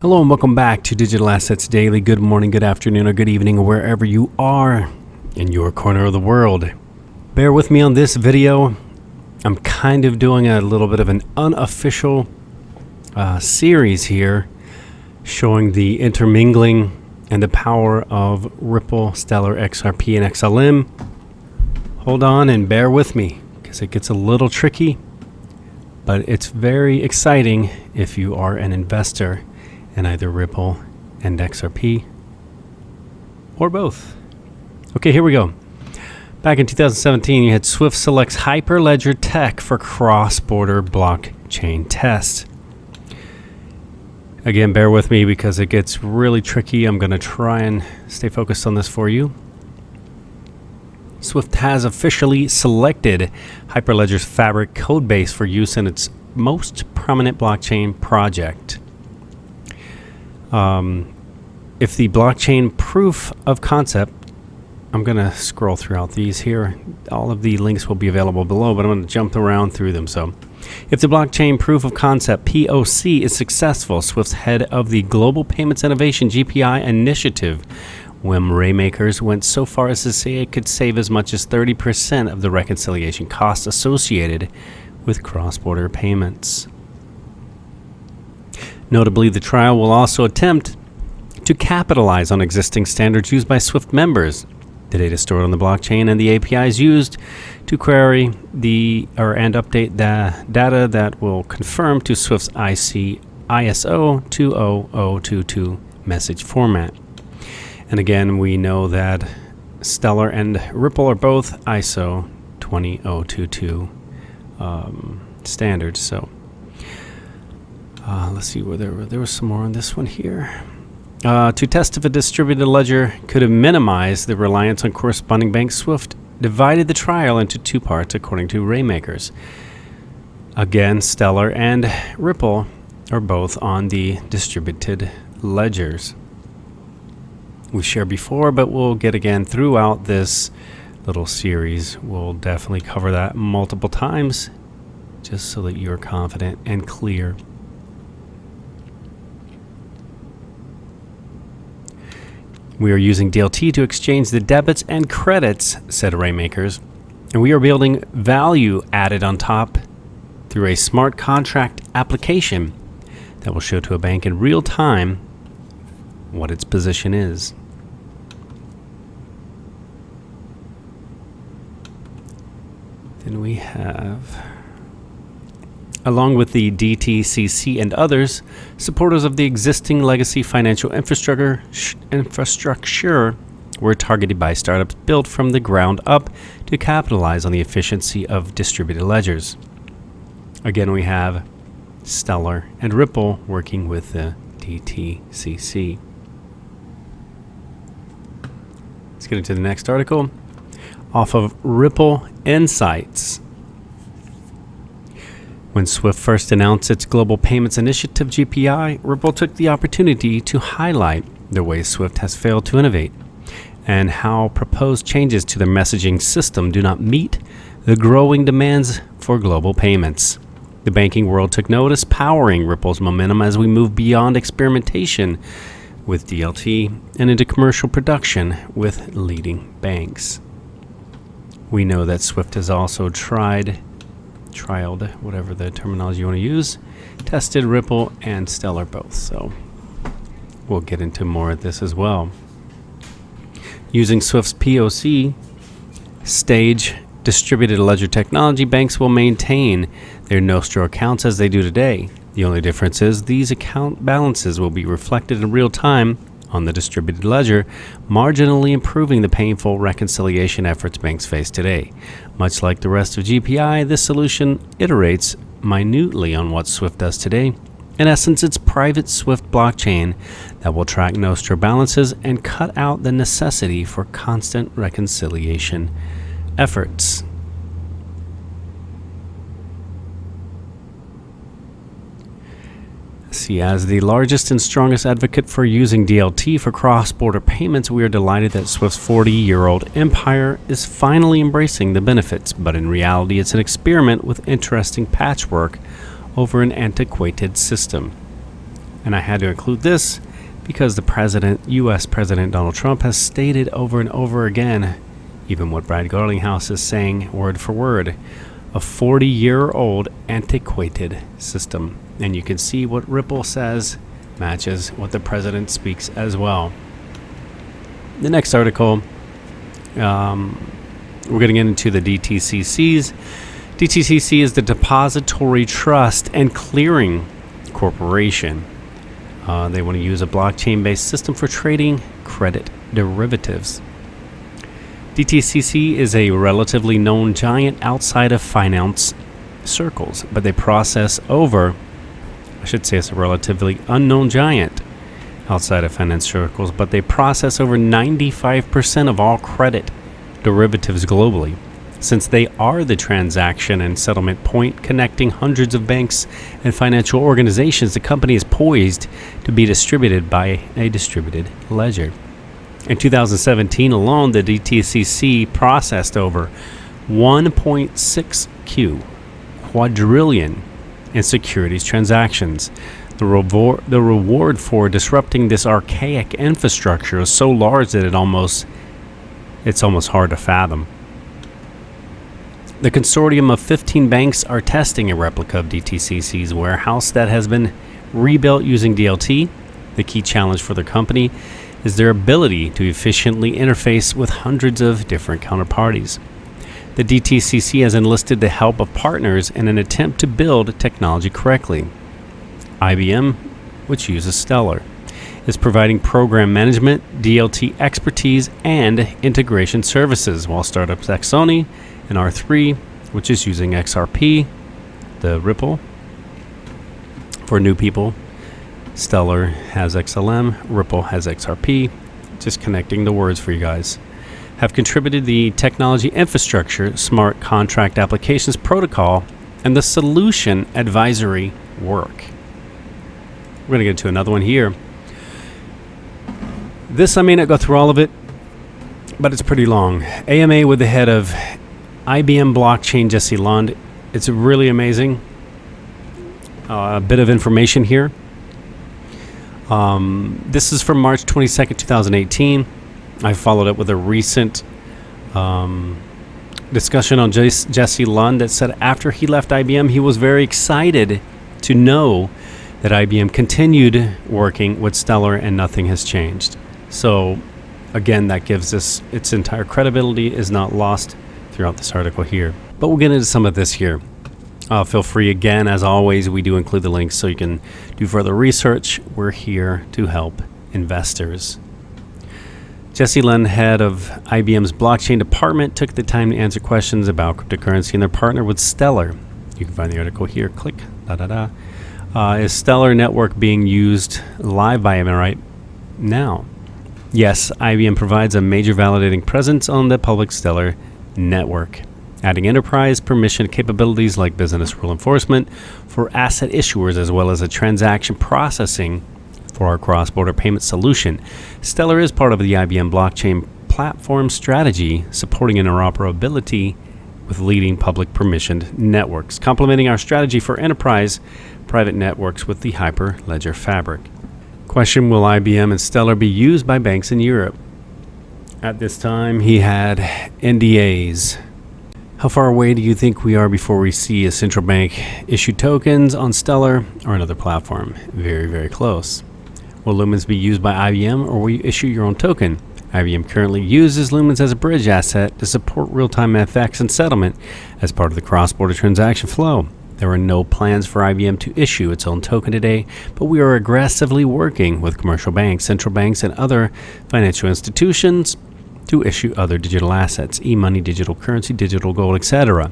Hello and welcome back to Digital Assets Daily. Good morning, good afternoon, or good evening, or wherever you are in your corner of the world. Bear with me on this video. I'm kind of doing a little bit of an unofficial series here showing the intermingling and the power of Ripple, Stellar, XRP, and XLM. Hold on and bear with me because it gets a little tricky, but it's very exciting if you are an investor in either Ripple and XRP, or both. Okay, here we go. Back in 2017, you had Swift selects Hyperledger Tech for cross-border blockchain test. Again, bear with me because it gets really tricky. I'm going to try and stay focused on this for you. Swift has officially selected Hyperledger's Fabric codebase for use in its most prominent blockchain project. If the blockchain proof of concept, I'm going to scroll throughout these here. All of the links will be available below, but I'm going to jump around through them. So if the blockchain proof of concept, POC, is successful, Swift's head of the Global Payments Innovation GPI initiative, Wim Raymakers, went so far as to say it could save as much as 30% of the reconciliation costs associated with cross-border payments. Notably, the trial will also attempt to capitalize on existing standards used by Swift members, the data stored on the blockchain, and the APIs used to query and update the data that will conform to Swift's ISO 20022 message format. And again, we know that Stellar and Ripple are both ISO 20022 standards. So let's see where there was some more on this one here. To test if a distributed ledger could have minimized the reliance on corresponding banks, Swift divided the trial into two parts according to Raymakers. Again, Stellar and Ripple are both on the distributed ledgers. We've shared before, but we'll get again throughout this little series. We'll definitely cover that multiple times just so that you're confident and clear. We are using DLT to exchange the debits and credits, said Raymakers, and we are building value added on top through a smart contract application that will show to a bank in real time what its position is. Then we have, along with the DTCC and others, supporters of the existing legacy financial infrastructure were targeted by startups built from the ground up to capitalize on the efficiency of distributed ledgers. Again, we have Stellar and Ripple working with the DTCC. Let's get into the next article. Off of Ripple Insights. When Swift first announced its Global Payments Initiative GPI, Ripple took the opportunity to highlight the ways Swift has failed to innovate and how proposed changes to their messaging system do not meet the growing demands for global payments. The banking world took notice, powering Ripple's momentum as we move beyond experimentation with DLT and into commercial production with leading banks. We know that Swift has also trialed, whatever the terminology you want to use, tested Ripple and Stellar both. So we'll get into more of this as well. Using Swift's POC stage distributed ledger technology, banks will maintain their Nostro accounts as they do today. The only difference is these account balances will be reflected in real time on the distributed ledger, marginally improving the painful reconciliation efforts banks face today. Much like the rest of GPI, this solution iterates minutely on what Swift does today. In essence, it's private Swift blockchain that will track Nostro balances and cut out the necessity for constant reconciliation efforts. See, as the largest and strongest advocate for using DLT for cross-border payments, we are delighted that Swift's 40-year-old empire is finally embracing the benefits, but in reality it's an experiment with interesting patchwork over an antiquated system. And I had to include this because the U.S. President Donald Trump has stated over and over again, even what Brad Garlinghouse is saying word for word, a 40-year-old antiquated system. And you can see what Ripple says matches what the president speaks as well. The next article, we're getting into the DTCCs. DTCC is the Depository Trust and Clearing Corporation. They want to use a blockchain-based system for trading credit derivatives. DTCC is a relatively known giant outside of finance circles, but they process over, I should say it's a relatively unknown giant outside of finance circles, but they process over 95% of all credit derivatives globally. Since they are the transaction and settlement point connecting hundreds of banks and financial organizations, the company is poised to be distributed by a distributed ledger. In 2017 alone, the DTCC processed over 1.6 quadrillion in securities transactions. The reward for disrupting this archaic infrastructure is so large that it's almost hard to fathom. The consortium of 15 banks are testing a replica of DTCC's warehouse that has been rebuilt using DLT. The key challenge for the company is their ability to efficiently interface with hundreds of different counterparties. The DTCC has enlisted the help of partners in an attempt to build technology correctly. IBM, which uses Stellar, is providing program management, DLT expertise, and integration services, while startups Axoni and R3, which is using XRP, the Ripple, for new people. Stellar has XLM, Ripple has XRP, just connecting the words for you guys, have contributed the technology infrastructure, smart contract applications protocol, and the solution advisory work. We're going to get to another one here. This, I may not go through all of it, but it's pretty long. AMA with the head of IBM blockchain, Jesse Lund. It's really amazing. A bit of information here. This is from March 22nd, 2018. I followed up with a recent discussion on Jesse Lund that said after he left IBM, he was very excited to know that IBM continued working with Stellar and nothing has changed. So, again, that gives us its entire credibility is not lost throughout this article here. But we'll get into some of this here. Feel free, again, as always, we do include the links so you can do further research. We're here to help investors. Jesse Lund, head of IBM's blockchain department, took the time to answer questions about cryptocurrency and their partner with Stellar. You can find the article here. Click. Is Stellar network being used live by IBM right now? Yes, IBM provides a major validating presence on the public Stellar network, adding enterprise permission capabilities like business rule enforcement for asset issuers, as well as a transaction processing for our cross-border payment solution. Stellar is part of the IBM blockchain platform strategy, supporting interoperability with leading public permissioned networks, complementing our strategy for enterprise private networks with the Hyperledger Fabric. Question: will IBM and Stellar be used by banks in Europe? At this time, he had NDAs. How far away do you think we are before we see a central bank issue tokens on Stellar or another platform? Very, very close. Will Lumens be used by IBM, or will you issue your own token? IBM currently uses Lumens as a bridge asset to support real-time FX and settlement as part of the cross-border transaction flow. There are no plans for IBM to issue its own token today, but we are aggressively working with commercial banks, central banks, and other financial institutions to issue other digital assets, e-money, digital currency, digital gold, etc.,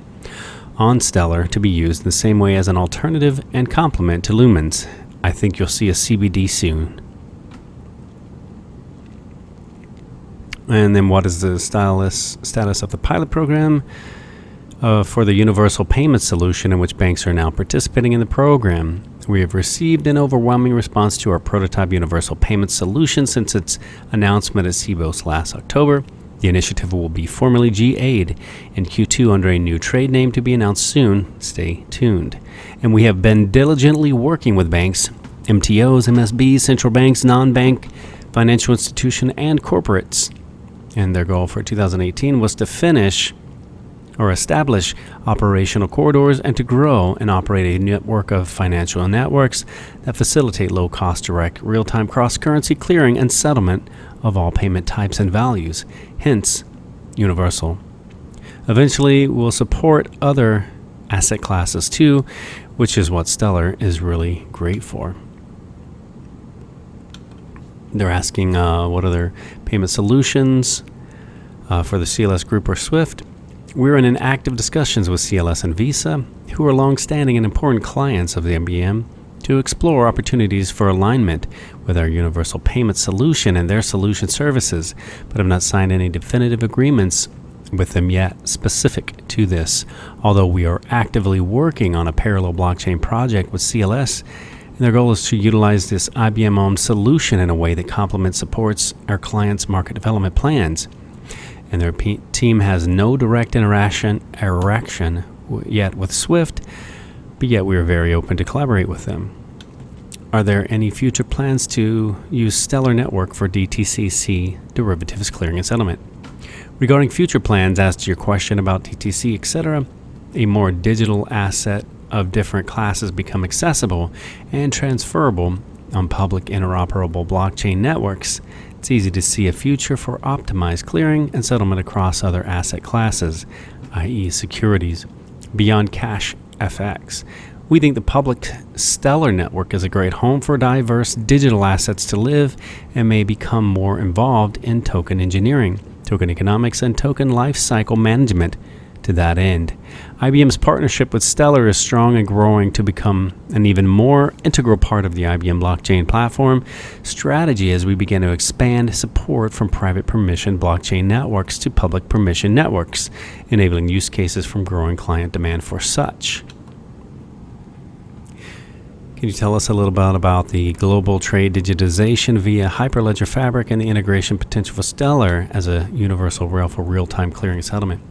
on Stellar to be used in the same way as an alternative and complement to Lumens. I think you'll see a CBD soon. And then what is the status of the pilot program for the universal payment solution, in which banks are now participating in the program? We have received an overwhelming response to our prototype universal payment solution since its announcement at CBOS last October. The initiative will be formally GA'd in Q2 under a new trade name to be announced soon. Stay tuned. And we have been diligently working with banks MTOs, MSBs, central banks, non-bank, financial institution, and corporates. And their goal for 2018 was to finish or establish operational corridors and to grow and operate a network of financial networks that facilitate low-cost, direct, real-time cross-currency clearing and settlement of all payment types and values, hence universal. Eventually, we'll support other asset classes too, which is what Stellar is really great for. They're asking what other payment solutions for the CLS Group or SWIFT. We're in active discussions with CLS and Visa, who are long-standing and important clients of the IBM, to explore opportunities for alignment with our universal payment solution and their solution services, but have not signed any definitive agreements with them yet specific to this, although we are actively working on a parallel blockchain project with CLS, and their goal is to utilize this IBM-owned solution in a way that complements supports our clients' market development plans. And their team has no direct interaction yet with SWIFT, but yet we are very open to collaborate with them. Are there any future plans to use Stellar Network for DTCC derivatives clearing and settlement? Regarding future plans, as to your question about DTC, etc., a more digital asset of different classes become accessible and transferable on public interoperable blockchain networks, it's easy to see a future for optimized clearing and settlement across other asset classes, i.e. securities, beyond cash FX. We think the public Stellar network is a great home for diverse digital assets to live and may become more involved in token engineering, token economics, and token lifecycle management. To that end, IBM's partnership with Stellar is strong and growing to become an even more integral part of the IBM blockchain platform strategy as we begin to expand support from private permission blockchain networks to public permission networks, enabling use cases from growing client demand for such. Can you tell us a little bit about the global trade digitization via Hyperledger Fabric and the integration potential for Stellar as a universal rail for real-time clearing and settlement?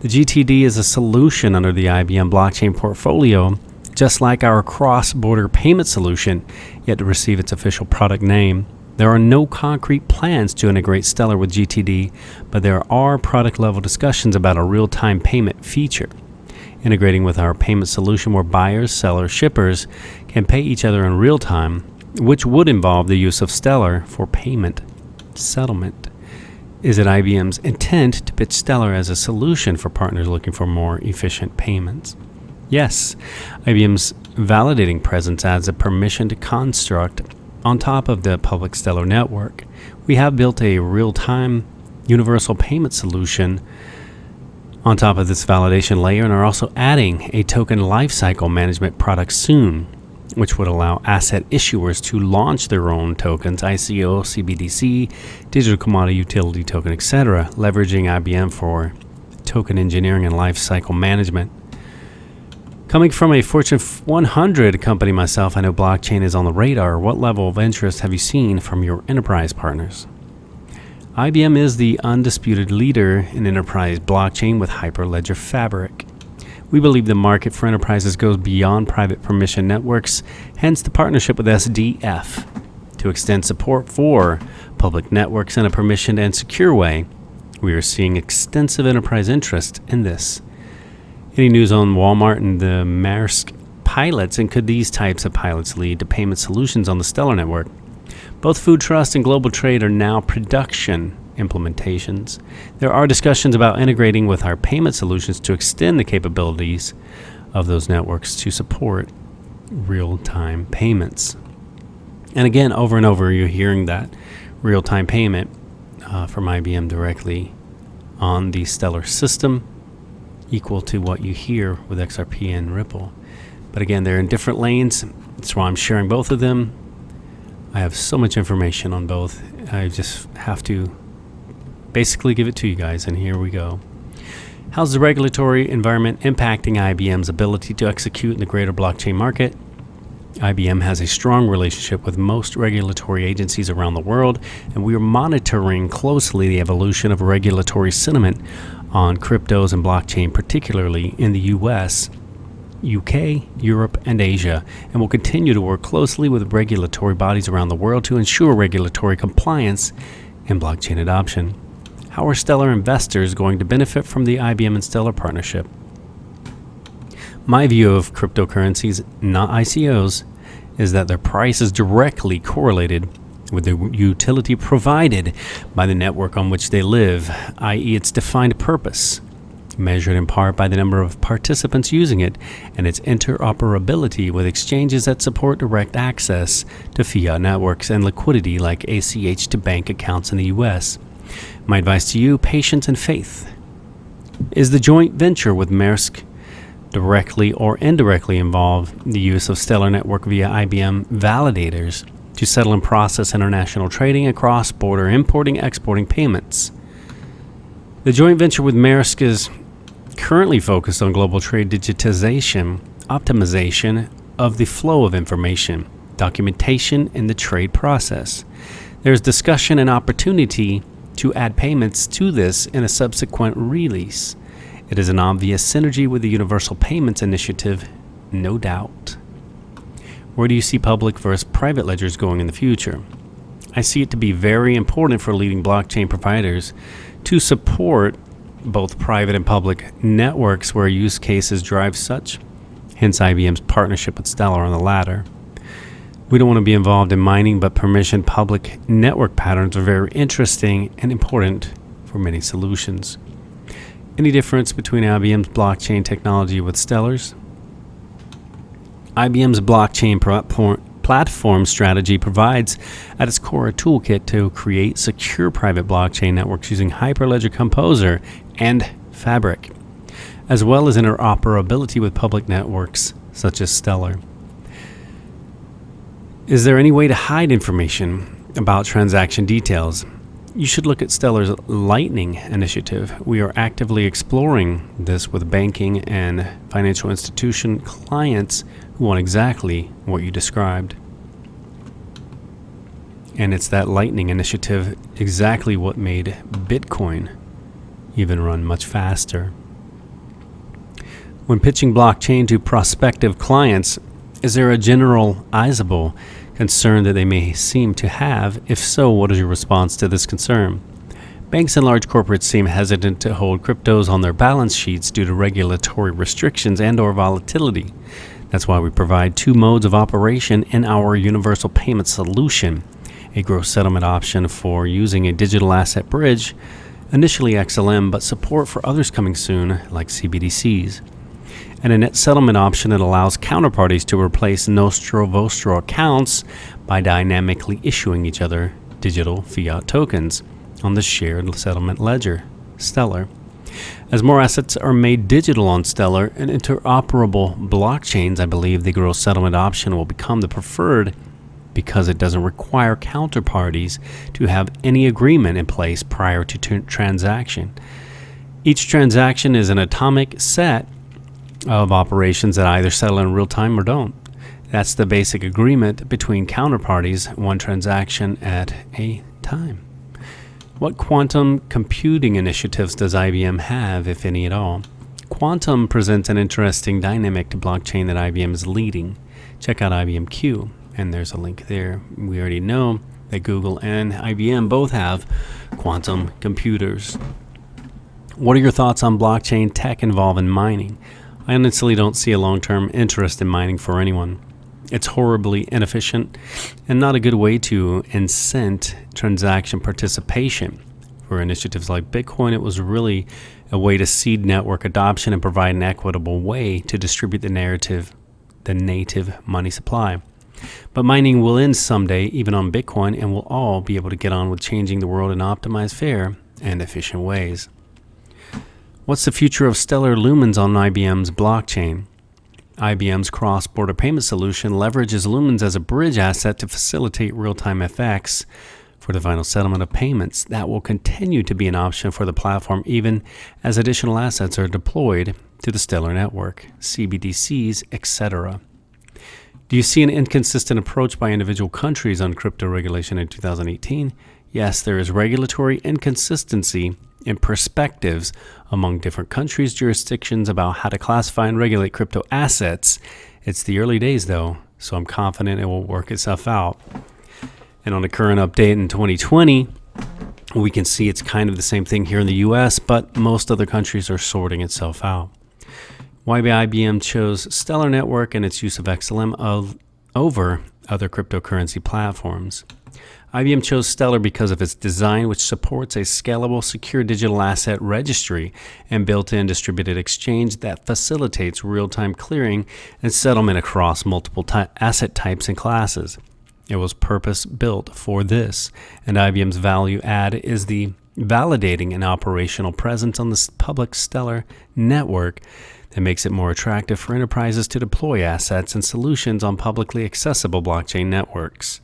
The GTD is a solution under the IBM blockchain portfolio, just like our cross-border payment solution, yet to receive its official product name. There are no concrete plans to integrate Stellar with GTD, but there are product-level discussions about a real-time payment feature, integrating with our payment solution where buyers, sellers, shippers can pay each other in real time, which would involve the use of Stellar for payment settlement. Is it IBM's intent to pitch Stellar as a solution for partners looking for more efficient payments? Yes, IBM's validating presence adds a permissioned construct on top of the public Stellar network. We have built a real-time universal payment solution on top of this validation layer and are also adding a token lifecycle management product soon, which would allow asset issuers to launch their own tokens, ICO, CBDC, digital commodity utility token, etc., leveraging IBM for token engineering and lifecycle management. Coming from a Fortune 100 company myself, I know blockchain is on the radar. What level of interest have you seen from your enterprise partners? IBM is the undisputed leader in enterprise blockchain with Hyperledger Fabric. We believe the market for enterprises goes beyond private permission networks, hence the partnership with SDF to extend support for public networks in a permissioned and secure way. We are seeing extensive enterprise interest in this. Any news on Walmart and the Maersk pilots, and could these types of pilots lead to payment solutions on the Stellar network? Both Food Trust and Global Trade are now production implementations. There are discussions about integrating with our payment solutions to extend the capabilities of those networks to support real-time payments. And again, over and over, you're hearing that real-time payment from IBM directly on the Stellar system, equal to what you hear with XRP and Ripple. But again, they're in different lanes. That's why I'm sharing both of them. I have so much information on both. I just have to basically give it to you guys, and here we go. How's the regulatory environment impacting IBM's ability to execute in the greater blockchain market? IBM has a strong relationship with most regulatory agencies around the world, and we are monitoring closely the evolution of regulatory sentiment on cryptos and blockchain, particularly in the US. UK, Europe, and Asia, and will continue to work closely with regulatory bodies around the world to ensure regulatory compliance and blockchain adoption. How are Stellar investors going to benefit from the IBM and Stellar partnership? My view of cryptocurrencies, not ICOs, is that their price is directly correlated with the utility provided by the network on which they live, i.e. its defined purpose, measured in part by the number of participants using it and its interoperability with exchanges that support direct access to fiat networks and liquidity like ACH to bank accounts in the US. My advice to you, patience and faith. Is the joint venture with Maersk directly or indirectly involve the use of Stellar Network via IBM validators to settle and process international trading and cross-border importing-exporting payments? The joint venture with Maersk is currently focused on global trade digitization, optimization of the flow of information, documentation in the trade process. There is discussion and opportunity to add payments to this in a subsequent release. It is an obvious synergy with the Universal Payments Initiative, no doubt. Where do you see public versus private ledgers going in the future? I see it to be very important for leading blockchain providers to support both private and public networks where use cases drive such, hence IBM's partnership with Stellar on the latter. We don't want to be involved in mining, but permissioned public network patterns are very interesting and important for many solutions. Any difference between IBM's blockchain technology with Stellar's? IBM's blockchain platform strategy provides at its core a toolkit to create secure private blockchain networks using Hyperledger Composer and Fabric, as well as interoperability with public networks such as Stellar. Is there any way to hide information about transaction details? You should look at Stellar's Lightning initiative. We are actively exploring this with banking and financial institution clients who want exactly what you described. And it's that Lightning initiative exactly what made Bitcoin even run much faster. When pitching blockchain to prospective clients, is there a generalizable concern that they may seem to have? If so, what is your response to this concern? Banks and large corporates seem hesitant to hold cryptos on their balance sheets due to regulatory restrictions and/or volatility. That's why we provide two modes of operation in our universal payment solution: a gross settlement option for using a digital asset bridge, initially XLM, but support for others coming soon, like CBDCs, and a net settlement option that allows counterparties to replace nostro-vostro accounts by dynamically issuing each other digital fiat tokens on the shared settlement ledger, Stellar. As more assets are made digital on Stellar and interoperable blockchains, I believe the gross settlement option will become the preferred because it doesn't require counterparties to have any agreement in place prior to transaction. Each transaction is an atomic set of operations that either settle in real time or don't. That's the basic agreement between counterparties, one transaction at a time. What quantum computing initiatives does IBM have, if any at all? Quantum presents an interesting dynamic to blockchain that IBM is leading. Check out IBM Q, and there's a link there. We already know that Google and IBM both have quantum computers. What are your thoughts on blockchain tech involved in mining? I honestly don't see a long-term interest in mining for anyone. It's horribly inefficient and not a good way to incent transaction participation. For initiatives like Bitcoin, it was really a way to seed network adoption and provide an equitable way to distribute the native money supply. But mining will end someday, even on Bitcoin, and we'll all be able to get on with changing the world in optimized, fair, and efficient ways. What's the future of Stellar Lumens on IBM's blockchain? IBM's cross-border payment solution leverages Lumens as a bridge asset to facilitate real-time FX for the final settlement of payments. That will continue to be an option for the platform even as additional assets are deployed to the Stellar network, CBDCs, etc. Do you see an inconsistent approach by individual countries on crypto regulation in 2018? Yes, there is regulatory inconsistency in perspectives among different countries' jurisdictions about how to classify and regulate crypto assets. It's the early days, though, so I'm confident it will work itself out. And on the current update in 2020, we can see it's kind of the same thing here in the US, but most other countries are sorting itself out. Why IBM chose Stellar Network and its use of XLM over other cryptocurrency platforms. IBM chose Stellar because of its design, which supports a scalable, secure digital asset registry and built-in distributed exchange that facilitates real-time clearing and settlement across multiple asset types and classes. It was purpose-built for this, and IBM's value add is the validating and operational presence on the public Stellar network that makes it more attractive for enterprises to deploy assets and solutions on publicly accessible blockchain networks.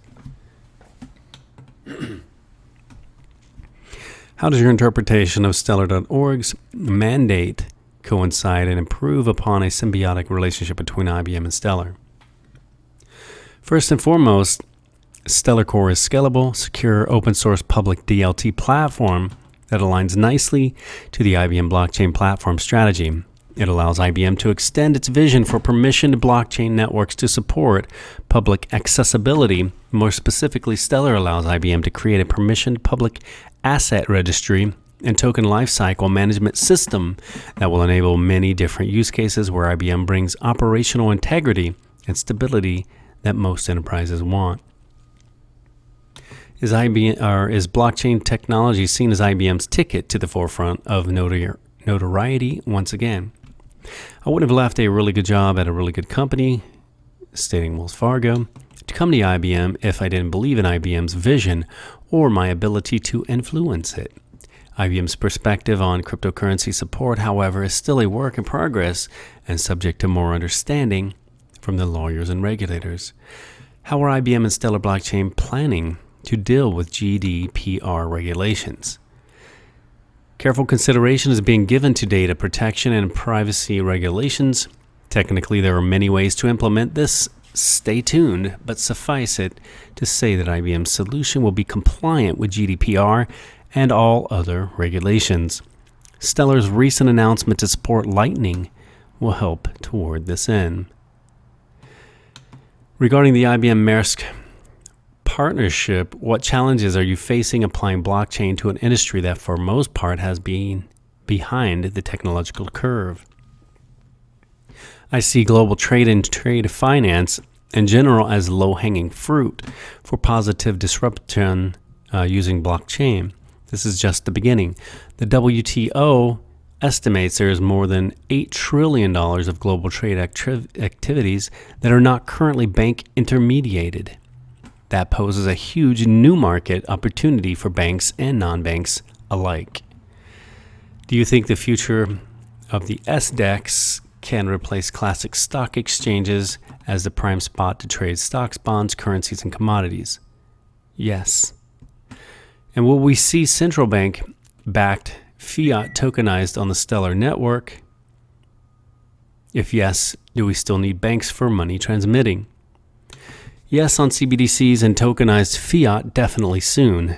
How does your interpretation of Stellar.org's mandate coincide and improve upon a symbiotic relationship between IBM and Stellar? First and foremost, Stellar Core is scalable, secure, open source public DLT platform that aligns nicely to the IBM blockchain platform strategy. It allows IBM to extend its vision for permissioned blockchain networks to support public accessibility. More specifically, Stellar allows IBM to create a permissioned public asset registry and token lifecycle management system that will enable many different use cases where IBM brings operational integrity and stability that most enterprises want. Is blockchain technology seen as IBM's ticket to the forefront of notoriety once again? I would have left a really good job at a really good company, stating Wells Fargo, to come to IBM if I didn't believe in IBM's vision or my ability to influence it. IBM's perspective on cryptocurrency support, however, is still a work in progress and subject to more understanding from the lawyers and regulators. How are IBM and Stellar Blockchain planning to deal with GDPR regulations? Careful consideration is being given to data protection and privacy regulations. Technically, there are many ways to implement this. Stay tuned, but suffice it to say that IBM's solution will be compliant with GDPR and all other regulations. Stellar's recent announcement to support Lightning will help toward this end. Regarding the IBM-Maersk partnership, what challenges are you facing applying blockchain to an industry that for most part has been behind the technological curve? I see global trade and trade finance in general as low-hanging fruit for positive disruption using blockchain. This is just the beginning. The WTO estimates there is more than $8 trillion of global trade activities that are not currently bank intermediated. That poses a huge new market opportunity for banks and non-banks alike. Do you think the future of the SDEX can replace classic stock exchanges as the prime spot to trade stocks, bonds, currencies, and commodities? Yes. And will we see central bank-backed fiat tokenized on the Stellar network? If yes, do we still need banks for money transmitting? Yes, on CBDCs and tokenized fiat, definitely soon.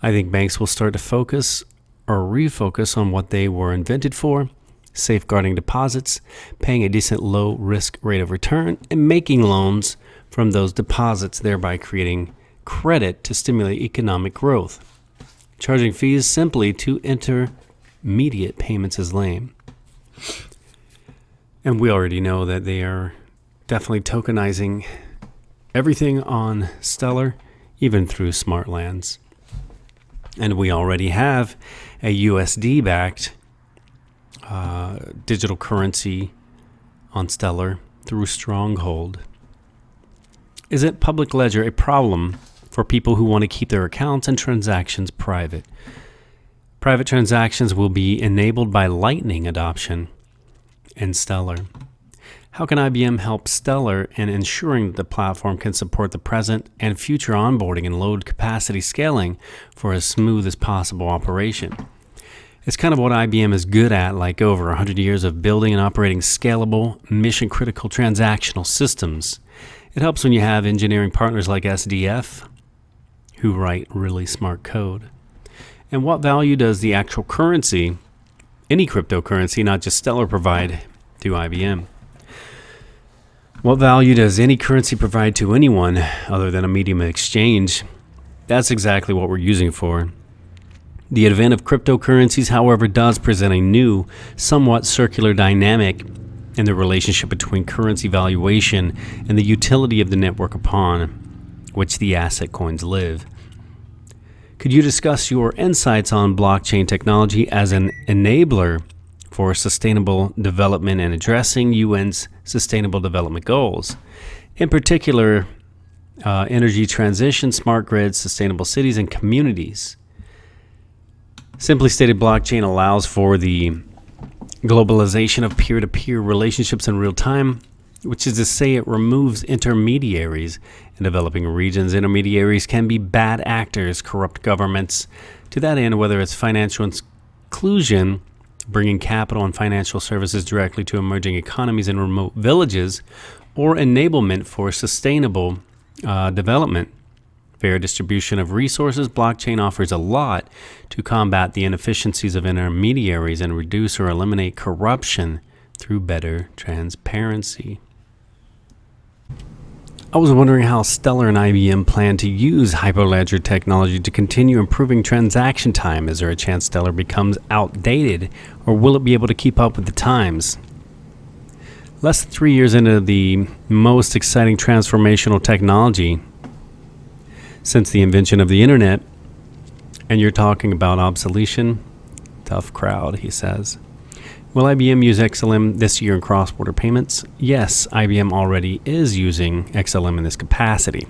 I think banks will start to focus or refocus on what they were invented for: safeguarding deposits, paying a decent low risk rate of return, and making loans from those deposits, thereby creating credit to stimulate economic growth. Charging fees simply to intermediate payments is lame. And we already know that they are definitely tokenizing everything on Stellar, even through smart lands. And we already have a USD-backed digital currency on Stellar through Stronghold. Isn't public ledger a problem for people who want to keep their accounts and transactions private? Private transactions will be enabled by Lightning adoption in Stellar. How can IBM help Stellar in ensuring that the platform can support the present and future onboarding and load capacity scaling for as smooth as possible operation? It's kind of what IBM is good at, like over 100 years of building and operating scalable, mission-critical transactional systems. It helps when you have engineering partners like SDF, who write really smart code. And what value does the actual currency, any cryptocurrency, not just Stellar, provide to IBM? What value does any currency provide to anyone other than a medium of exchange? That's exactly what we're using for. The advent of cryptocurrencies, however, does present a new, somewhat circular dynamic in the relationship between currency valuation and the utility of the network upon which the asset coins live. Could you discuss your insights on blockchain technology as an enabler for sustainable development and addressing UN's Sustainable Development Goals? In particular, energy transition, smart grids, sustainable cities, and communities. Simply stated, blockchain allows for the globalization of peer-to-peer relationships in real time, which is to say it removes intermediaries in developing regions. Intermediaries can be bad actors, corrupt governments. To that end, whether it's financial inclusion, bringing capital and financial services directly to emerging economies in remote villages, or enablement for sustainable development, fair distribution of resources, blockchain offers a lot to combat the inefficiencies of intermediaries and reduce or eliminate corruption through better transparency. I was wondering how Stellar and IBM plan to use Hyperledger technology to continue improving transaction time. Is there a chance Stellar becomes outdated, or will it be able to keep up with the times? Less than 3 years into the most exciting transformational technology since the invention of the internet, and you're talking about obsolescence? Tough crowd, he says. Will IBM use XLM this year in cross-border payments? Yes, IBM already is using XLM in this capacity.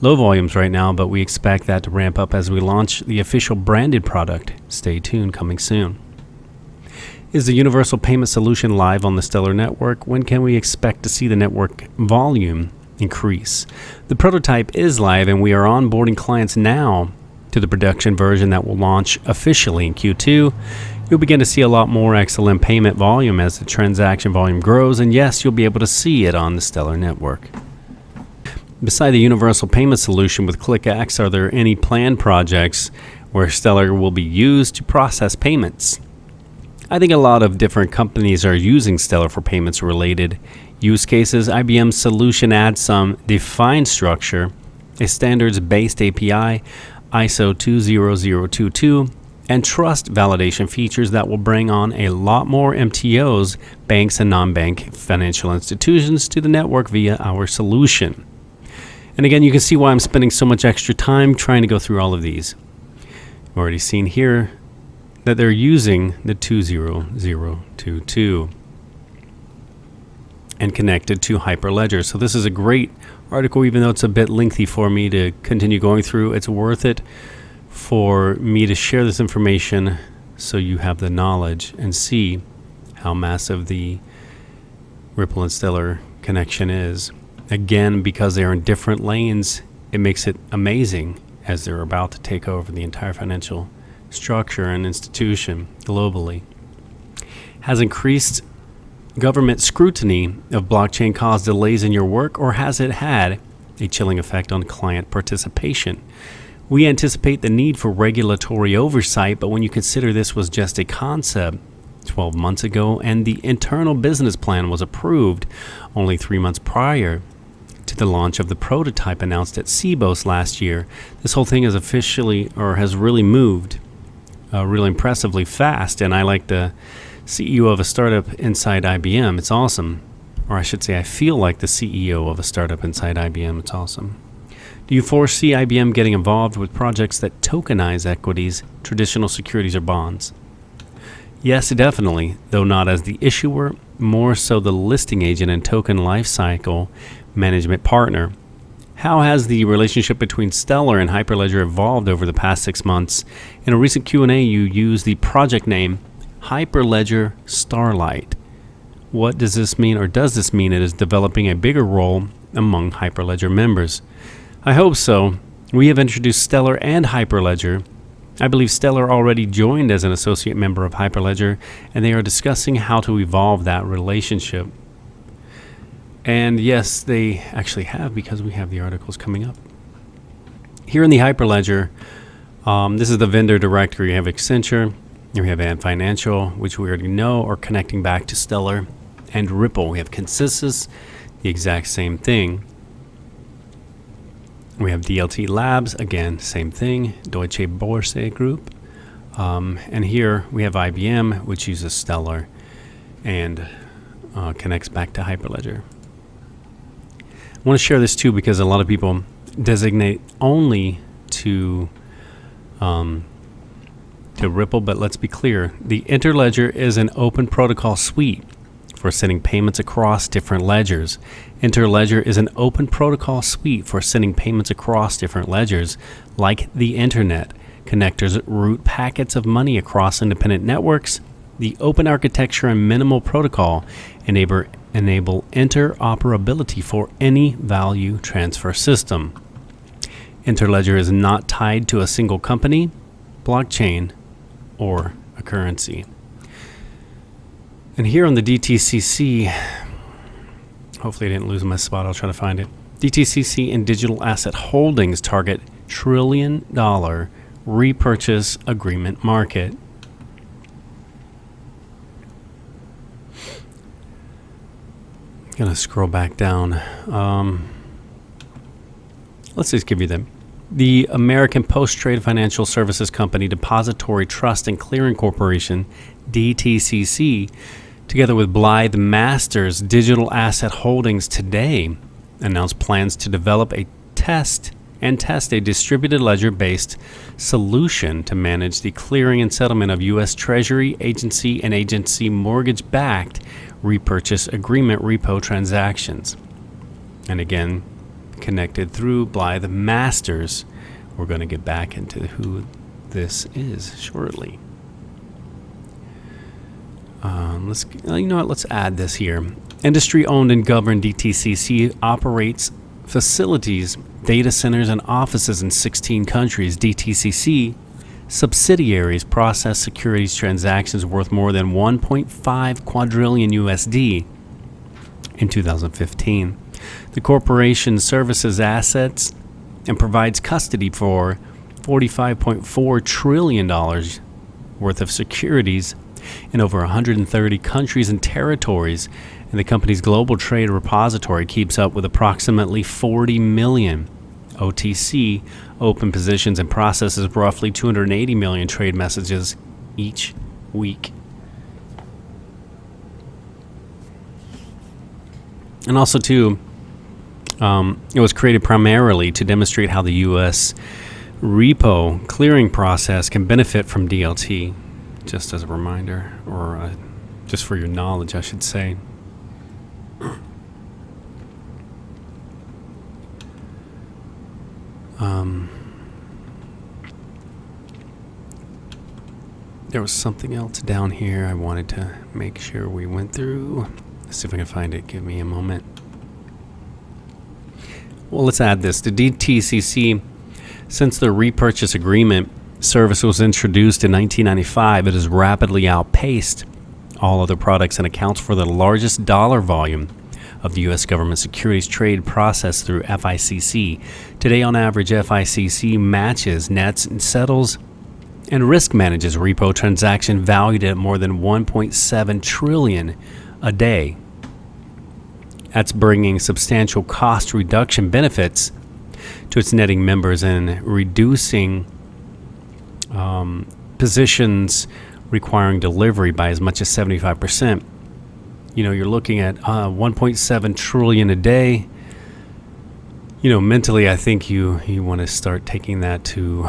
Low volumes right now, but we expect that to ramp up as we launch the official branded product. Stay tuned, coming soon. Is the universal payment solution live on the Stellar network? When can we expect to see the network volume increase? The prototype is live, and we are onboarding clients now to the production version that will launch officially in Q2. You'll begin to see a lot more XLM payment volume as the transaction volume grows, and yes, you'll be able to see it on the Stellar network. Beside the universal payment solution with ClickX, are there any planned projects where Stellar will be used to process payments? I think a lot of different companies are using Stellar for payments related use cases. IBM's solution adds some defined structure, a standards-based API, ISO 20022, and trust validation features that will bring on a lot more MTOs, banks and non-bank financial institutions, to the network via our solution. And again, you can see why I'm spending so much extra time trying to go through all of these. You've already seen here that they're using the 20022 and connected to Hyperledger. So this is a great article, even though it's a bit lengthy for me to continue going through. It's worth it for me to share this information so you have the knowledge and see how massive the Ripple and Stellar connection is. Again, because they are in different lanes, it makes it amazing as they're about to take over the entire financial structure and institution globally. Has increased government scrutiny of blockchain caused delays in your work, or has it had a chilling effect on client participation? We anticipate the need for regulatory oversight, but when you consider this was just a concept 12 months ago and the internal business plan was approved only 3 months prior to the launch of the prototype announced at CBOS last year, this whole thing is officially, or has really moved really impressively fast. And I like the CEO of a startup inside IBM. It's awesome. Or I should say, I feel like the CEO of a startup inside IBM. It's awesome. Do you foresee IBM getting involved with projects that tokenize equities, traditional securities, or bonds? Yes, definitely, though not as the issuer, more so the listing agent and token lifecycle management partner. How has the relationship between Stellar and Hyperledger evolved over the past 6 months? In a recent Q&A, you used the project name Hyperledger Starlight. What does this mean, or does this mean it is developing a bigger role among Hyperledger members? I hope so. We have introduced Stellar and Hyperledger. I believe Stellar already joined as an associate member of Hyperledger, and they are discussing how to evolve that relationship. And yes, they actually have, because we have the articles coming up. Here in the Hyperledger, this is the vendor directory. You have Accenture, we have Ant Financial, which we already know, or connecting back to Stellar, and Ripple. We have Consensus, the exact same thing. We have DLT Labs, again, same thing, Deutsche Börse Group. And here we have IBM, which uses Stellar and connects back to Hyperledger. I want to share this too because a lot of people designate only to Ripple, but let's be clear. The Interledger is an open protocol suite for sending payments across different ledgers. Interledger is an open protocol suite for sending payments across different ledgers, like the internet. Connectors route packets of money across independent networks. The open architecture and minimal protocol enable interoperability for any value transfer system. Interledger is not tied to a single company, blockchain, or a currency. And here on the DTCC, hopefully I didn't lose my spot, I'll try to find it. DTCC and digital asset holdings target $1 trillion repurchase agreement market. I'm going to scroll back down. Let's just give you them. The American Post-Trade Financial Services Company Depository Trust and Clearing Corporation, DTCC, together with Blythe Masters Digital Asset Holdings today, announced plans to develop a test a distributed ledger-based solution to manage the clearing and settlement of U.S. Treasury agency and agency mortgage-backed repurchase agreement repo transactions. And again, connected through Blythe Masters. We're going to get back into who this is shortly. Let's add this here. Industry-owned and governed DTCC operates facilities, data centers, and offices in 16 countries. DTCC subsidiaries process securities transactions worth more than 1.5 quadrillion USD in 2015. The corporation services assets and provides custody for $45.4 trillion worth of securities in over 130 countries and territories, and the company's global trade repository keeps up with approximately 40 million OTC open positions and processes roughly 280 million trade messages each week. And also, too, it was created primarily to demonstrate how the U.S. repo clearing process can benefit from DLT, just as a reminder, or just for your knowledge, I should say. There was something else down here I wanted to make sure we went through. Let's see if I can find it. Give me a moment. Well, let's add this. The DTCC, since the repurchase agreement service was introduced in 1995, it has rapidly outpaced all other products and accounts for the largest dollar volume of the U.S. government securities trade processed through FICC. Today, on average, FICC matches, nets, and settles and risk manages repo transaction valued at more than 1.7 trillion a day. That's bringing substantial cost reduction benefits to its netting members and reducing positions requiring delivery by as much as 75%. You know, you're looking at 1.7 trillion a day. You know, mentally, I think you want to start taking that to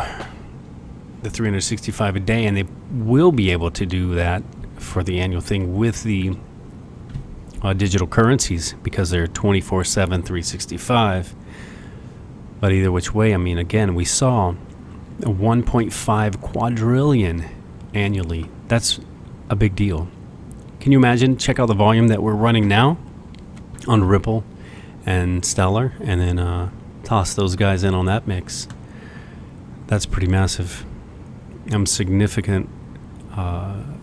the 365 a day, and they will be able to do that for the annual thing with the digital currencies because they're 24/7, 365. But either which way, I mean, again, we saw a 1.5 quadrillion annually. That's a big deal. Can you imagine? Check out the volume that we're running now on Ripple and Stellar, and then toss those guys in on that mix. That's pretty massive. Significant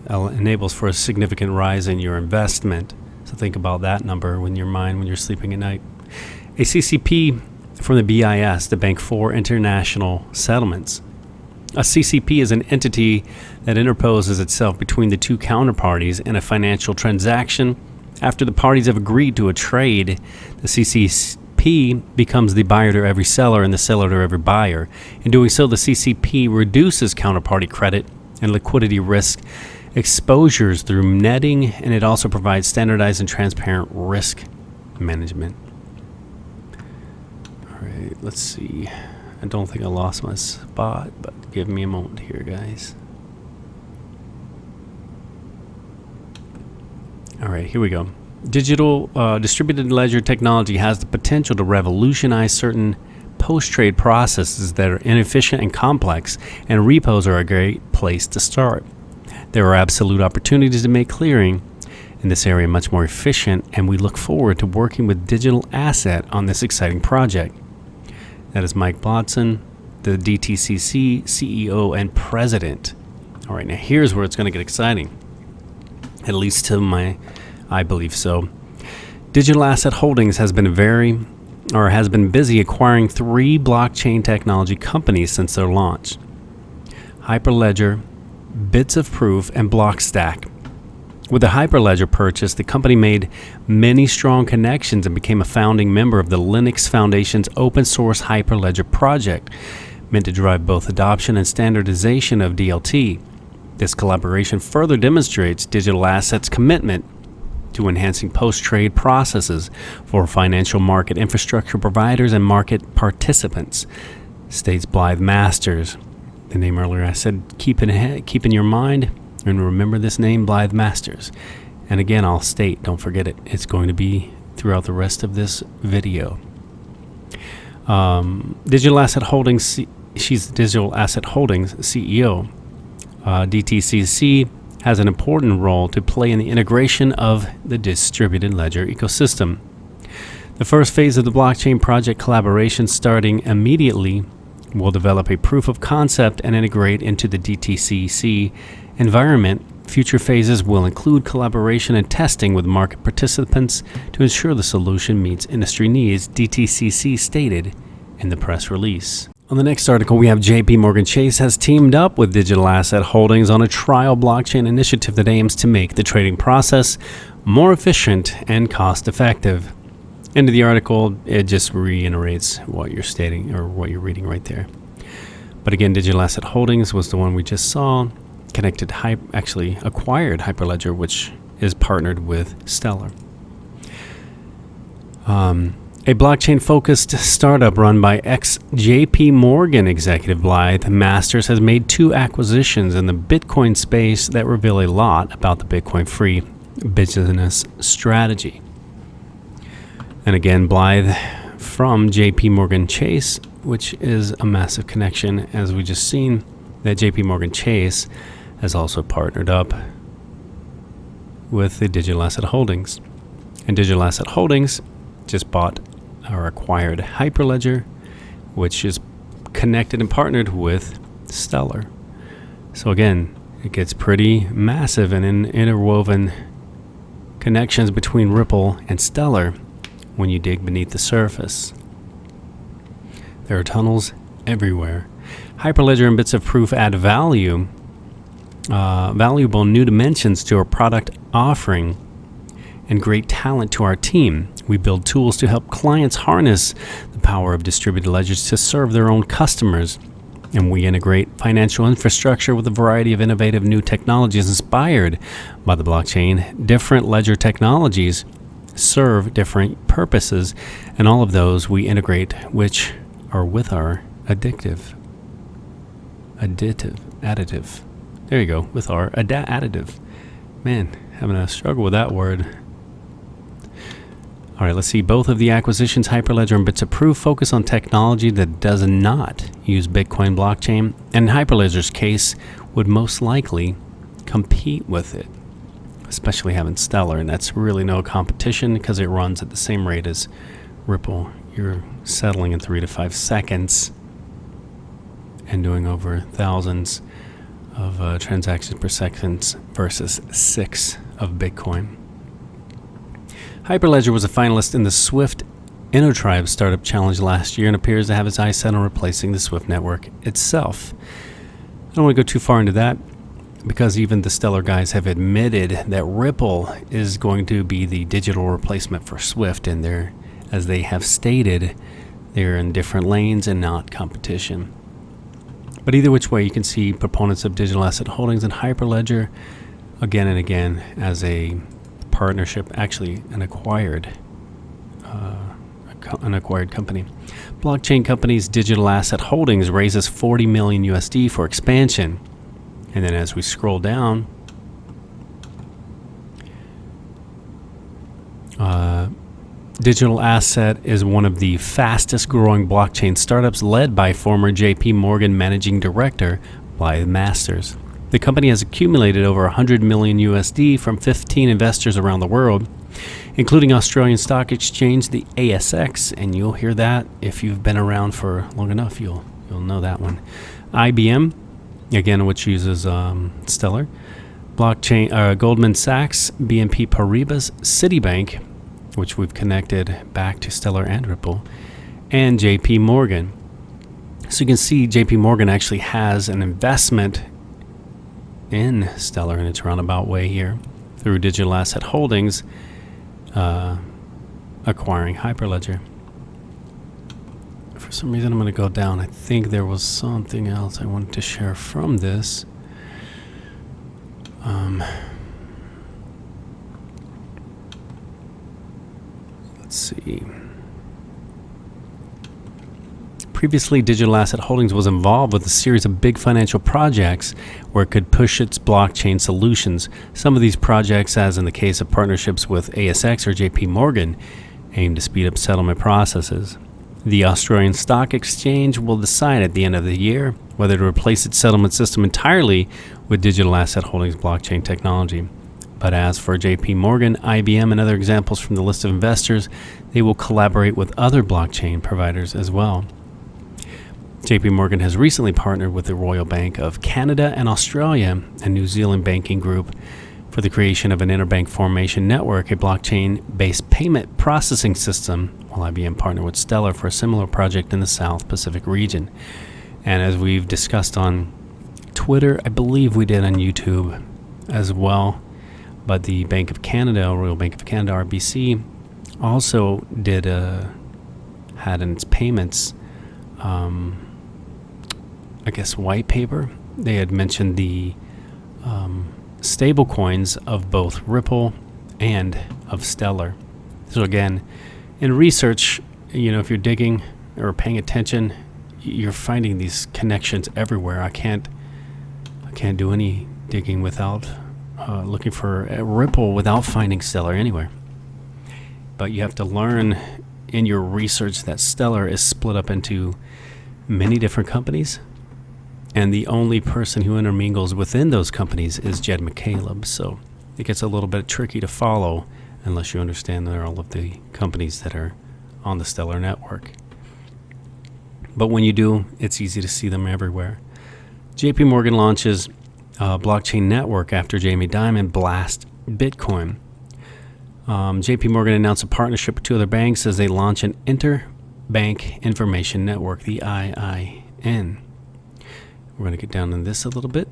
enables for a significant rise in your investment. So think about that number when you're sleeping at night. A CCP from the BIS, the Bank for International Settlements. A CCP is an entity that interposes itself between the two counterparties in a financial transaction. After the parties have agreed to a trade, the CCP becomes the buyer to every seller and the seller to every buyer. In doing so, the CCP reduces counterparty credit and liquidity risk exposures through netting, and it also provides standardized and transparent risk management. All right, let's see. I don't think I lost my spot, but give me a moment here, guys. All right, here we go. Digital distributed ledger technology has the potential to revolutionize certain post-trade processes that are inefficient and complex, and repos are a great place to start. There are absolute opportunities to make clearing in this area much more efficient, and we look forward to working with Digital Asset on this exciting project. That is Mike Blotson, the DTCC CEO and president. All right, now here's where it's going to get exciting. At least I believe so. Digital Asset Holdings has been busy acquiring 3 blockchain technology companies since their launch: Hyperledger, Bits of Proof, and Blockstack. With the Hyperledger purchase, the company made many strong connections and became a founding member of the Linux Foundation's open source Hyperledger project, meant to drive both adoption and standardization of DLT. This collaboration further demonstrates Digital Asset's commitment to enhancing post-trade processes for financial market infrastructure providers and market participants, states Blythe Masters. The name earlier I said keep in your mind and remember this name, Blythe Masters. And again, I'll state, don't forget it. It's going to be throughout the rest of this video. Digital Asset Holdings, she's Digital Asset Holdings CEO. DTCC has an important role to play in the integration of the distributed ledger ecosystem. The first phase of the blockchain project collaboration, starting immediately, will develop a proof of concept and integrate into the DTCC environment. Future phases will include collaboration and testing with market participants to ensure the solution meets industry needs, DTCC stated in the press release. On the next article, we have JP Morgan Chase has teamed up with Digital Asset Holdings on a trial blockchain initiative that aims to make the trading process more efficient and cost-effective. End of the article, it just reiterates what you're stating or what you're reading right there. But again, Digital Asset Holdings was the one we just saw. Actually acquired Hyperledger, which is partnered with Stellar. A blockchain-focused startup run by ex-JP Morgan executive Blythe Masters has made 2 acquisitions in the Bitcoin space that reveal a lot about the Bitcoin-free business strategy. And again, Blythe from JP Morgan Chase, which is a massive connection, as we just seen that JP Morgan Chase has also partnered up with the Digital Asset Holdings. And Digital Asset Holdings just bought or acquired Hyperledger, which is connected and partnered with Stellar. So again, it gets pretty massive and interwoven connections between Ripple and Stellar when you dig beneath the surface. There are tunnels everywhere. Hyperledger and Bits of Proof add valuable new dimensions to our product offering and great talent to our team. We build tools to help clients harness the power of distributed ledgers to serve their own customers. And we integrate financial infrastructure with a variety of innovative new technologies inspired by the blockchain. Different ledger technologies serve different purposes, and all of those we integrate, which are with our additive. There you go, with our additive. Man, having a struggle with that word. All right, let's see. Both of the acquisitions, Hyperledger and Bits of Proof, focus on technology that does not use Bitcoin blockchain, and in Hyperledger's case would most likely compete with it, especially having Stellar, and that's really no competition because it runs at the same rate as Ripple. You're settling in 3 to 5 seconds and doing over thousands of transactions per second versus 6 of Bitcoin. Hyperledger was a finalist in the Swift InnoTribe startup challenge last year and appears to have its eyes set on replacing the SWIFT network itself. I don't want to go too far into that because even the Stellar guys have admitted that Ripple is going to be the digital replacement for SWIFT, and as they have stated, they're in different lanes and not competition. But either which way, you can see proponents of digital asset holdings and Hyperledger again and again as a partnership, actually an acquired company. Blockchain company's digital asset holdings raises 40 million USD for expansion. And then as we scroll down, Digital Asset is one of the fastest growing blockchain startups led by former JP Morgan managing director Blythe Masters. The company has accumulated over 100 million USD from 15 investors around the world, including Australian Stock Exchange, the ASX, and you'll hear that if you've been around for long enough, you'll know that one. IBM, again, which uses Stellar, blockchain, Goldman Sachs, BNP Paribas, Citibank, which we've connected back to Stellar and Ripple, and JP Morgan. So you can see JP Morgan actually has an investment in Stellar in its roundabout way here through Digital Asset Holdings, acquiring Hyperledger. For some reason, I'm going to go down. I think there was something else I wanted to share from this. Let's see. Previously, Digital Asset Holdings was involved with a series of big financial projects where it could push its blockchain solutions. Some of these projects, as in the case of partnerships with ASX or JP Morgan, aim to speed up settlement processes. The Australian Stock Exchange will decide at the end of the year whether to replace its settlement system entirely with Digital Asset Holdings blockchain technology. But as for JP Morgan, IBM, and other examples from the list of investors, they will collaborate with other blockchain providers as well. JP Morgan has recently partnered with the Royal Bank of Canada and Australia and New Zealand banking group for the creation of an interbank formation network, a blockchain-based payment processing system, while IBM partnered with Stellar for a similar project in the South Pacific region. And as we've discussed on Twitter, I believe we did on YouTube as well, but the Bank of Canada, Royal Bank of Canada, RBC, also had in its payments, white paper. They had mentioned the stable coins of both Ripple and of Stellar. So again, in research, if you're digging or paying attention, you're finding these connections everywhere. I can't do any digging without looking for Ripple without finding Stellar anywhere. But you have to learn in your research that Stellar is split up into many different companies, and the only person who intermingles within those companies is Jed McCaleb. So it gets a little bit tricky to follow unless you understand that all of the companies that are on the Stellar network. But when you do, it's easy to see them everywhere. JP Morgan launches a blockchain network after Jamie Dimon blast Bitcoin. JP Morgan announced a partnership with two other banks as they launch an interbank information network, the IIN. We're going to get down in this a little bit.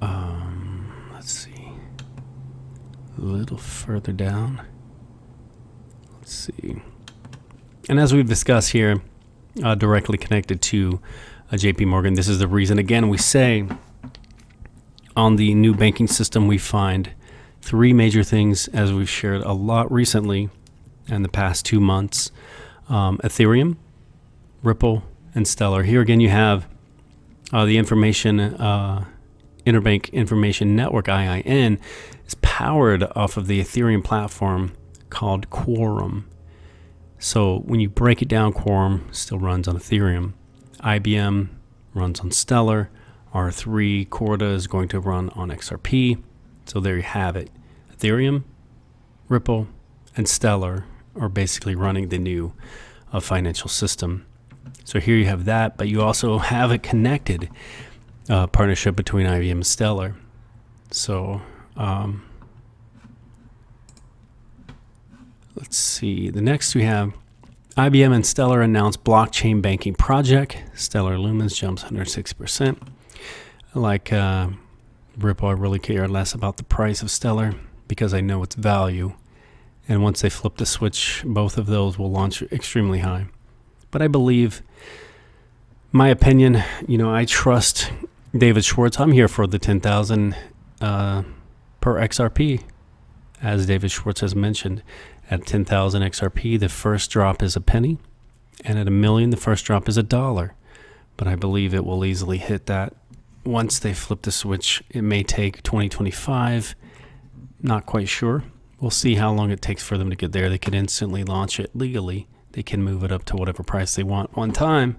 Let's see. A little further down. Let's see. And as we've discussed here, directly connected to JP Morgan, this is the reason, again, we say on the new banking system, we find three major things, as we've shared a lot recently in the past 2 months. Ethereum, Ripple, and Stellar. Here again, you have the Interbank Information Network, IIN, is powered off of the Ethereum platform called Quorum. So when you break it down, Quorum still runs on Ethereum. IBM runs on Stellar. R3 Corda is going to run on XRP. So there you have it. Ethereum, Ripple, and Stellar are basically running the new financial system. So here you have that, but you also have a connected partnership between IBM and Stellar. So let's see. The next we have IBM and Stellar announced blockchain banking project. Stellar Lumens jumps 106%. Like Ripple, I really care less about the price of Stellar because I know its value. And once they flip the switch, both of those will launch extremely high. But I believe, my opinion, I trust David Schwartz. I'm here for the 10,000 per XRP. As David Schwartz has mentioned, at 10,000 XRP, the first drop is a penny. And at $1 million, the first drop is $1. But I believe it will easily hit that. Once they flip the switch, it may take 2025. Not quite sure. We'll see how long it takes for them to get there. They could instantly launch it legally. They can move it up to whatever price they want one time,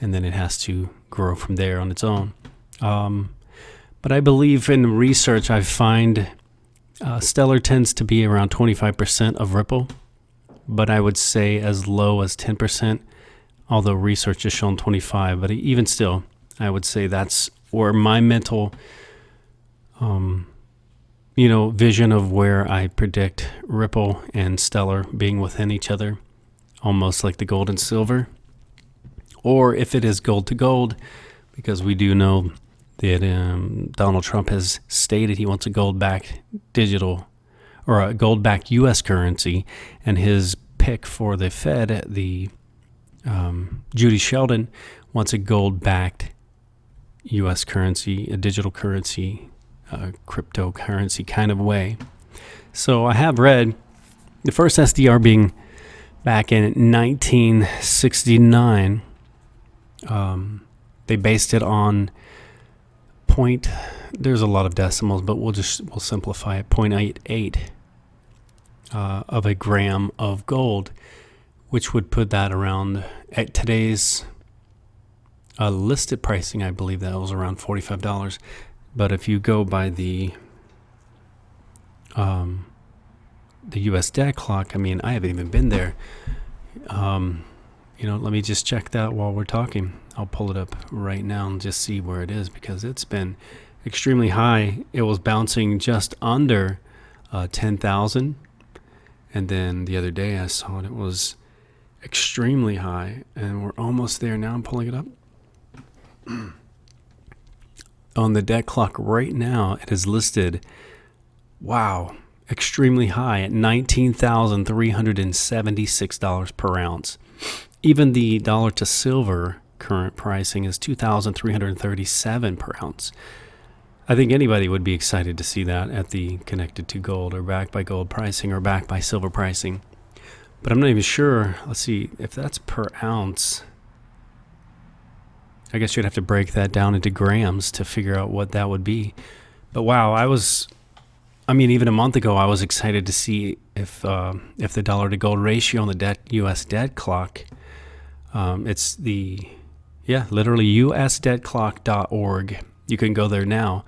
and then it has to grow from there on its own. But I believe in research, I find Stellar tends to be around 25% of Ripple, but I would say as low as 10%, although research has shown 25. But even still, I would say that's where my mental vision of where I predict Ripple and Stellar being within each other, almost like the gold and silver. Or if it is gold to gold, because we do know that Donald Trump has stated he wants a gold-backed digital or a gold-backed U.S. currency, and his pick for the Fed, the Judy Sheldon, wants a gold-backed U.S. currency, a digital currency, cryptocurrency kind of way. So I have read the first SDR being back in 1969. They based it on there's a lot of decimals, but we'll simplify it, 0.88 of a gram of gold, which would put that around, at today's listed pricing, I believe that was around $45. But if you go by the U.S. debt clock, I mean, I haven't even been there. Let me just check that while we're talking. I'll pull it up right now and just see where it is, because it's been extremely high. It was bouncing just under 10,000. And then the other day I saw it was extremely high, and we're almost there now. I'm pulling it up. On the debt clock right now, it is listed, wow, extremely high at $19,376 per ounce. Even the dollar to silver current pricing is $2,337 per ounce. I think anybody would be excited to see that at the connected to gold or backed by gold pricing or backed by silver pricing. But I'm not even sure. Let's see if that's per ounce. I guess you'd have to break that down into grams to figure out what that would be. But wow, even a month ago, I was excited to see if the dollar to gold ratio on the U.S. debt clock, it's literally usdebtclock.org. You can go there now.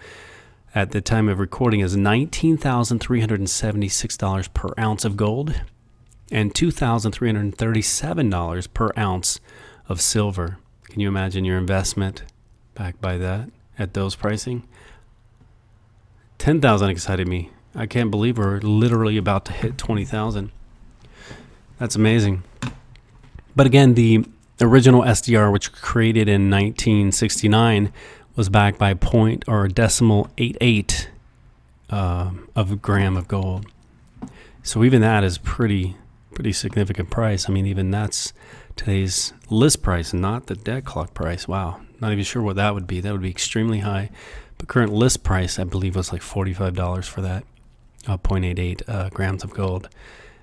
At the time of recording, is $19,376 per ounce of gold and $2,337 per ounce of silver. Can you imagine your investment backed by that at those pricing? 10,000 excited me. I can't believe we're literally about to hit 20,000. That's amazing. But again, the original SDR, which created in 1969, was backed by decimal 88 of a gram of gold. So even that is pretty significant price. I mean, even that's today's list price and not the debt clock price. Wow. Not even sure what that would be. That would be extremely high. But current list price, I believe, was like $45 for that 0.88 grams of gold.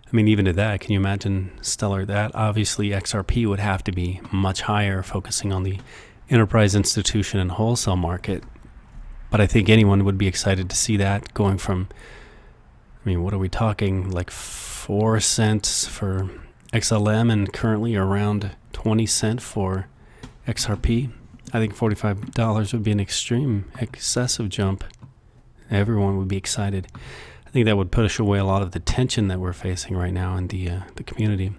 I mean, even to that, can you imagine Stellar? That obviously XRP would have to be much higher, focusing on the enterprise, institution, and wholesale market. But I think anyone would be excited to see that going from, what are we talking, like 4 cents for XLM and currently around 20 cents for XRP. I think $45 would be an excessive jump. Everyone would be excited. I think that would push away a lot of the tension that we're facing right now in the community.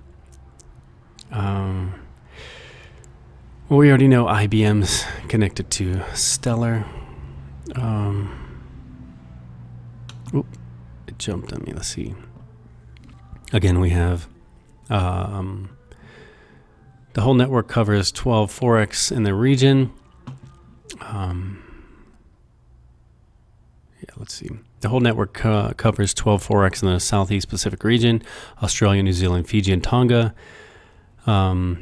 We already know IBM's connected to Stellar. It jumped on me. Let's see. Again, we have The whole network covers 12 forex in the region. Let's see. The whole network covers 12 forex in the Southeast Pacific region, Australia, New Zealand, Fiji, and Tonga.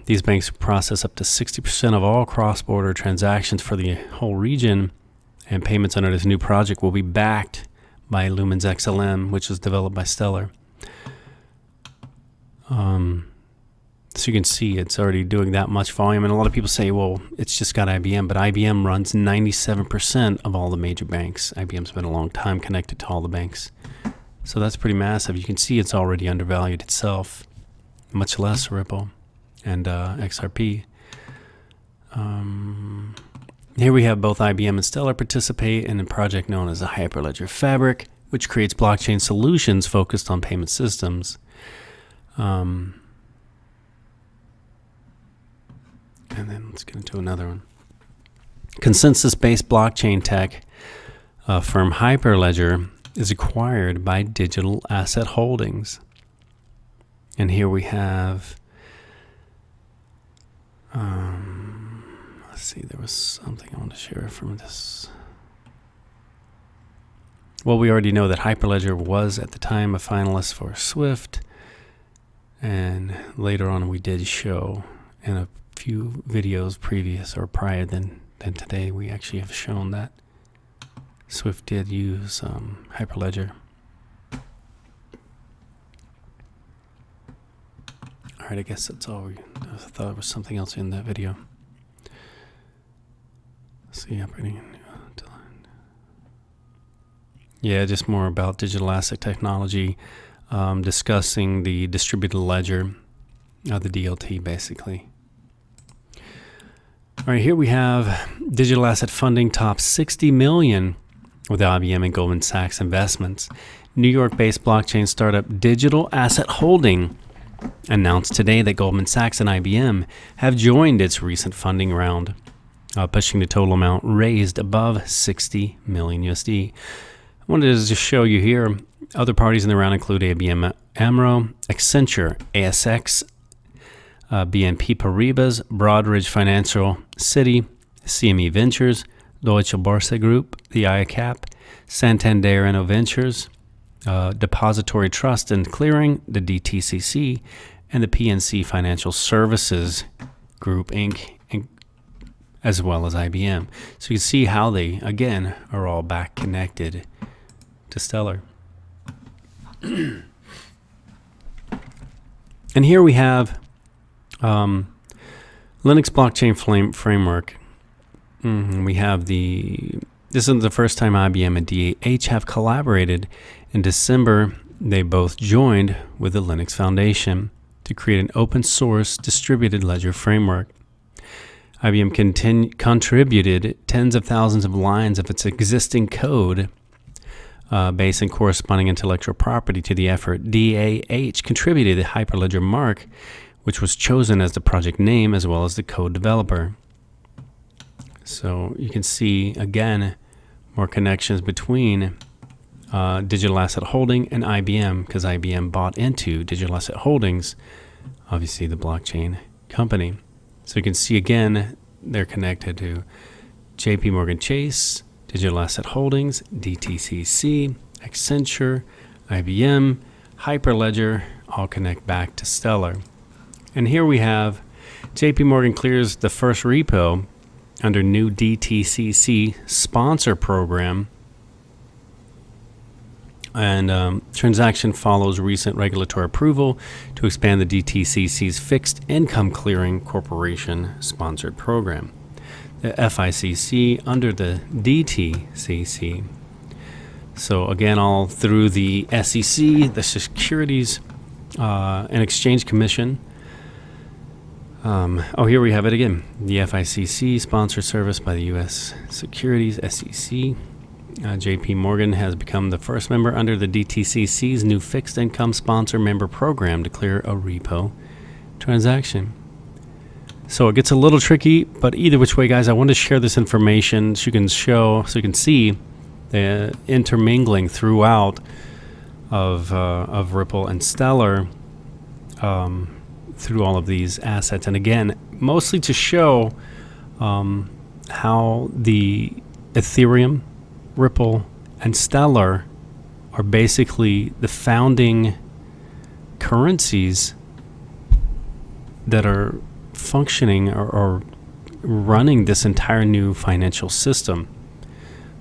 These banks process up to 60% of all cross-border transactions for the whole region, and payments under this new project will be backed by Lumens XLM, which is developed by Stellar. So you can see it's already doing that much volume, and a lot of people say, well, it's just got IBM, but IBM runs 97% of all the major banks. IBM's been a long time connected to all the banks. So that's pretty massive. You can see it's already undervalued itself, much less Ripple and XRP. Here we have both IBM and Stellar participate in a project known as the Hyperledger Fabric, which creates blockchain solutions focused on payment systems. And then let's get into another one. Consensus-based blockchain tech firm Hyperledger is acquired by Digital Asset Holdings. And here we have, let's see, there was something I want to share from this. Well, we already know that Hyperledger was at the time a finalist for Swift. And later on we did show in a few videos previous or prior than today, we actually have shown that Swift did use Hyperledger. All right, I guess that's all. I thought there was something else in that video. Let's see, operating. Yeah, just more about digital asset technology, discussing the distributed ledger, the DLT, basically. All right, here we have digital asset funding tops 60 million with IBM and Goldman Sachs investments. New York-based blockchain startup Digital Asset Holding announced today that Goldman Sachs and IBM have joined its recent funding round, pushing the total amount raised above 60 million USD. I wanted to just show you here, other parties in the round include IBM AMRO, Accenture, ASX, BNP Paribas, Broadridge Financial, Citi, CME Ventures, Deutsche Börse Group, the ICAP, Santander Innoventures, Depository Trust and Clearing, the DTCC, and the PNC Financial Services Group, Inc., as well as IBM. So you can see how they, again, are all back connected to Stellar. And here we have Linux blockchain framework. We have this isn't the first time IBM and DAH have collaborated. In December, they both joined with the Linux Foundation to create an open source distributed ledger framework. IBM contributed tens of thousands of lines of its existing code base and corresponding intellectual property to the effort. DAH contributed the Hyperledger Mark, which was chosen as the project name as well as the code developer. So you can see, again, more connections between Digital Asset Holding and IBM, because IBM bought into Digital Asset Holdings, obviously the blockchain company. So you can see, again, they're connected to JP Morgan Chase, Digital Asset Holdings, DTCC, Accenture, IBM, Hyperledger, all connect back to Stellar. And here we have JP Morgan clears the first repo under new DTCC sponsor program. And transaction follows recent regulatory approval to expand the DTCC's Fixed Income Clearing Corporation sponsored program, the FICC under the DTCC. So again, all through the SEC, the Securities and Exchange Commission. Here we have it again. The FICC sponsored service by the U.S. Securities, SEC. JP Morgan has become the first member under the DTCC's new fixed income sponsor member program to clear a repo transaction. So it gets a little tricky, but either which way, guys, I want to share this information so you can see the intermingling throughout of Ripple and Stellar. through all of these assets. And again, mostly to show how the Ethereum, Ripple, and Stellar are basically the founding currencies that are functioning or running this entire new financial system.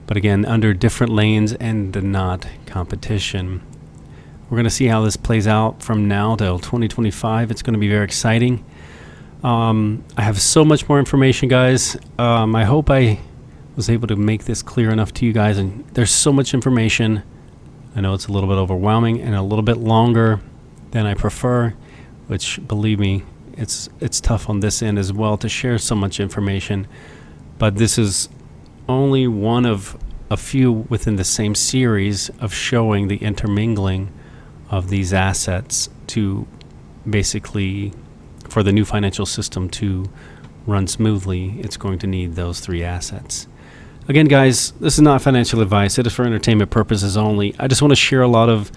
But again, under different lanes and not competition. We're going to see how this plays out from now till 2025. It's going to be very exciting. I have so much more information, guys. I hope I was able to make this clear enough to you guys. And there's so much information. I know it's a little bit overwhelming and a little bit longer than I prefer, which, believe me, it's tough on this end as well to share so much information. But this is only one of a few within the same series of showing the intermingling of these assets to basically, for the new financial system to run smoothly, it's going to need those three assets. Again, guys, this is not financial advice. It is for entertainment purposes only. I just want to share a lot of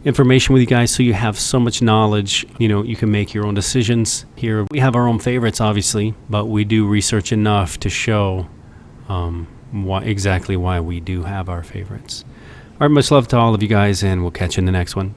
information with you guys so you have so much knowledge. You can make your own decisions. Here we have our own favorites, obviously, but we do research enough to show exactly why we do have our favorites. All right, much love to all of you guys, and we'll catch you in the next one.